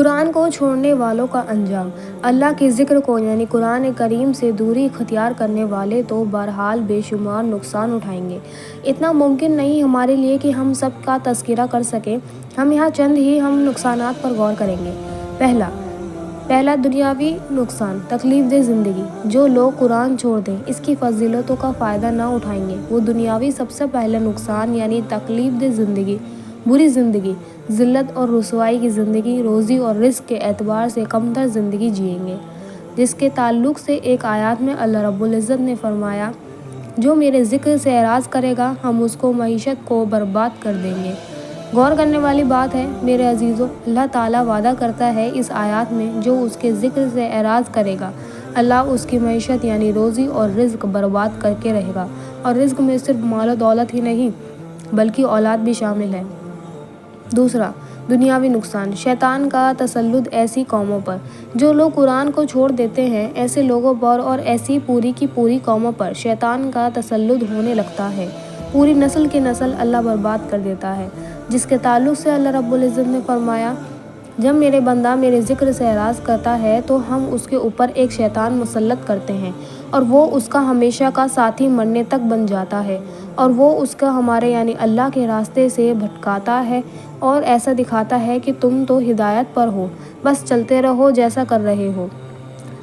قرآن کو چھوڑنے والوں کا انجام۔ اللہ کے ذکر کو یعنی قرآن کریم سے دوری اختیار کرنے والے تو بہرحال بے شمار نقصان اٹھائیں گے۔ اتنا ممکن نہیں ہمارے لیے کہ ہم سب کا تذکرہ کر سکیں۔ ہم یہاں چند ہی نقصانات پر غور کریں گے۔ پہلا دنیاوی نقصان، تکلیف دہ زندگی۔ جو لوگ قرآن چھوڑ دیں، اس کی فضیلتوں کا فائدہ نہ اٹھائیں گے، وہ دنیاوی سب سے پہلا نقصان یعنی تکلیف دہ زندگی، بری زندگی، ذلت اور رسوائی کی زندگی، روزی اور رزق کے اعتبار سے کمتر زندگی جئیں گے، جس کے تعلق سے ایک آیات میں اللہ رب العزت نے فرمایا، جو میرے ذکر سے اعراض کرے گا ہم اس کو معیشت کو برباد کر دیں گے۔ غور کرنے والی بات ہے میرے عزیزو، اللہ تعالیٰ وعدہ کرتا ہے اس آیات میں جو اس کے ذکر سے اعراض کرے گا اللہ اس کی معیشت یعنی روزی اور رزق برباد کر کے رہے گا، اور رزق میں صرف مال و دولت ہی نہیں بلکہ اولاد بھی شامل ہے۔ دوسرا دنیاوی نقصان، شیطان کا تسلط ایسی قوموں پر۔ جو لوگ قرآن کو چھوڑ دیتے ہیں، ایسے لوگوں پر اور ایسی پوری کی پوری قوموں پر شیطان کا تسلط ہونے لگتا ہے۔ پوری نسل کی نسل اللہ برباد کر دیتا ہے، جس کے تعلق سے اللہ رب العزت نے فرمایا، جب میرے بندہ میرے ذکر سے اعراض کرتا ہے تو ہم اس کے اوپر ایک شیطان مسلط کرتے ہیں اور وہ اس کا ہمیشہ کا ساتھی مرنے تک بن جاتا ہے، اور وہ اس کا ہمارے یعنی اللہ کے راستے سے بھٹکاتا ہے اور ایسا دکھاتا ہے کہ تم تو ہدایت پر ہو، بس چلتے رہو جیسا کر رہے ہو۔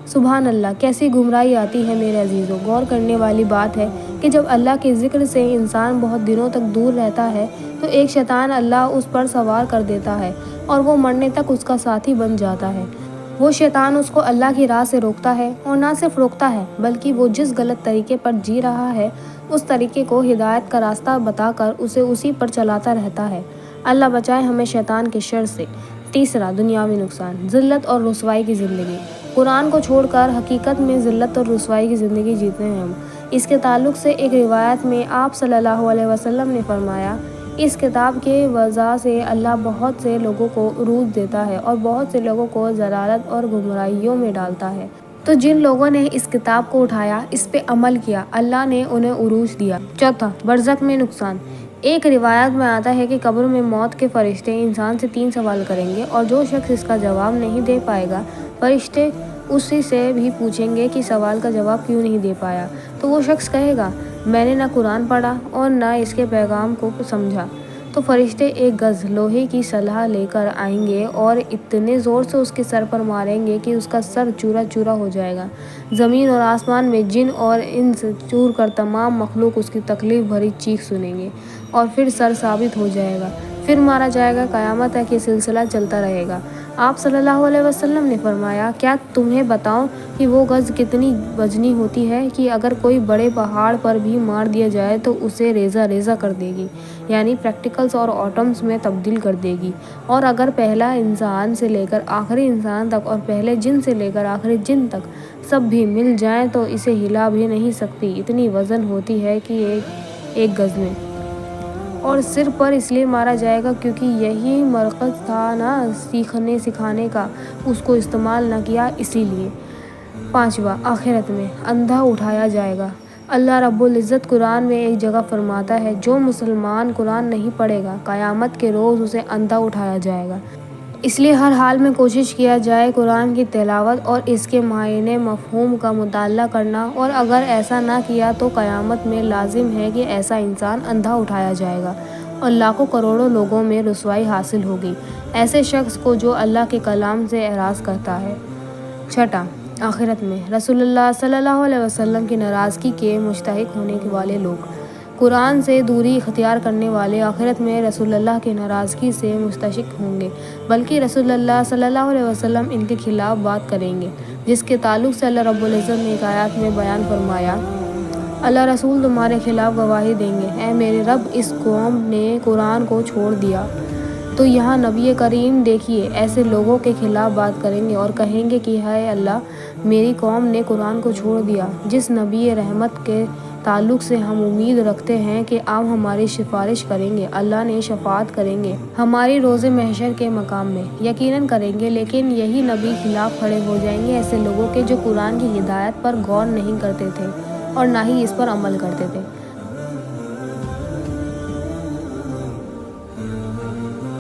سبحان اللہ، کیسی گمراہی آتی ہے میرے عزیزو۔ غور کرنے والی بات ہے کہ جب اللہ کے ذکر سے انسان بہت دنوں تک دور رہتا ہے تو ایک شیطان اللہ اس پر سوار کر دیتا ہے اور وہ مرنے تک اس کا ساتھی بن جاتا ہے۔ وہ شیطان اس کو اللہ کی راہ سے روکتا ہے، اور نہ صرف روکتا ہے بلکہ وہ جس غلط طریقے پر جی رہا ہے اس طریقے کو ہدایت کا راستہ بتا کر اسے اسی پر چلاتا رہتا ہے۔ اللہ بچائے ہمیں شیطان کے شر سے۔ تیسرا دنیاوی نقصان، ذلت اور رسوائی کی زندگی۔ قرآن کو چھوڑ کر حقیقت میں ذلت اور رسوائی کی زندگی جیتے ہیں ہم۔ اس کے تعلق سے ایک روایت میں آپ صلی اللہ علیہ وسلم نے فرمایا، اس کتاب کے وجہ سے اللہ بہت سے لوگوں کو عروج دیتا ہے اور بہت سے لوگوں کو ضلالت اور گمراہیوں میں ڈالتا ہے۔ تو جن لوگوں نے اس کتاب کو اٹھایا، اس پہ عمل کیا، اللہ نے انہیں عروج دیا۔ چوتھا برزخ میں نقصان۔ ایک روایت میں آتا ہے کہ قبر میں موت کے فرشتے انسان سے 3 سوال کریں گے، اور جو شخص اس کا جواب نہیں دے پائے گا، فرشتے اسی سے بھی پوچھیں گے کہ سوال کا جواب کیوں نہیں دے پایا؟ تو وہ شخص کہے گا، میں نے نہ قرآن پڑھا اور نہ اس کے پیغام کو سمجھا۔ تو فرشتے ایک گز لوہے کی سلاح لے کر آئیں گے اور اتنے زور سے اس کے سر پر ماریں گے کہ اس کا سر چورا چورا ہو جائے گا۔ زمین اور آسمان میں جن اور انس چور کر تمام مخلوق اس کی تکلیف بھری چیخ سنیں گے، اور پھر سر ثابت ہو جائے گا، پھر مارا جائے گا، قیامت تک یہ سلسلہ چلتا رہے گا۔ آپ صلی اللہ علیہ وسلم نے فرمایا، کیا تمہیں بتاؤں کہ وہ گز کتنی وزنی ہوتی ہے کہ اگر کوئی بڑے پہاڑ پر بھی مار دیا جائے تو اسے ریزہ ریزہ کر دے گی، یعنی پارٹیکلز اور ایٹمز میں تبدیل کر دے گی، اور اگر پہلا انسان سے لے کر آخری انسان تک اور پہلے جن سے لے کر آخری جن تک سب بھی مل جائیں تو اسے ہلا بھی نہیں سکتی، اتنی وزن ہوتی ہے کہ ایک گز میں۔ اور سر پر اس لیے مارا جائے گا کیونکہ یہی مرکز تھا نا سیکھنے سکھانے کا، اس کو استعمال نہ کیا، اسی لیے۔ پانچواں آخرت میں اندھا اٹھایا جائے گا۔ اللہ رب العزت قرآن میں ایک جگہ فرماتا ہے، جو مسلمان قرآن نہیں پڑھے گا قیامت کے روز اسے اندھا اٹھایا جائے گا۔ اس لیے ہر حال میں کوشش کیا جائے قرآن کی تلاوت اور اس کے معنی مفہوم کا مطالعہ کرنا، اور اگر ایسا نہ کیا تو قیامت میں لازم ہے کہ ایسا انسان اندھا اٹھایا جائے گا اور لاکھوں کروڑوں لوگوں میں رسوائی حاصل ہوگی ایسے شخص کو جو اللہ کے کلام سے اعراض کرتا ہے۔ چھٹا آخرت میں رسول اللہ صلی اللہ علیہ وسلم کی ناراضگی کے مستحق ہونے والے لوگ۔ قرآن سے دوری اختیار کرنے والے آخرت میں رسول اللہ کی ناراضگی سے مستحق ہوں گے، بلکہ رسول اللہ صلی اللہ علیہ وسلم ان کے خلاف بات کریں گے، جس کے تعلق سے اللہ رب العزت نے ایک آیات میں بیان فرمایا، اللہ رسول تمہارے خلاف گواہی دیں گے، اے میرے رب اس قوم نے قرآن کو چھوڑ دیا۔ تو یہاں نبی کریم دیکھیے ایسے لوگوں کے خلاف بات کریں گے اور کہیں گے کہ ہے اللہ میری قوم نے قرآن کو چھوڑ دیا، جس نبی رحمت کے تعلق سے ہم امید رکھتے ہیں کہ آپ ہماری سفارش کریں گے، اللہ نے شفاعت کریں گے ہماری روز محشر کے مقام میں، یقیناً کریں گے، لیکن یہی نبی خلاف کھڑے ہو جائیں گے ایسے لوگوں کے جو قرآن کی ہدایت پر غور نہیں کرتے تھے اور نہ ہی اس پر عمل کرتے تھے۔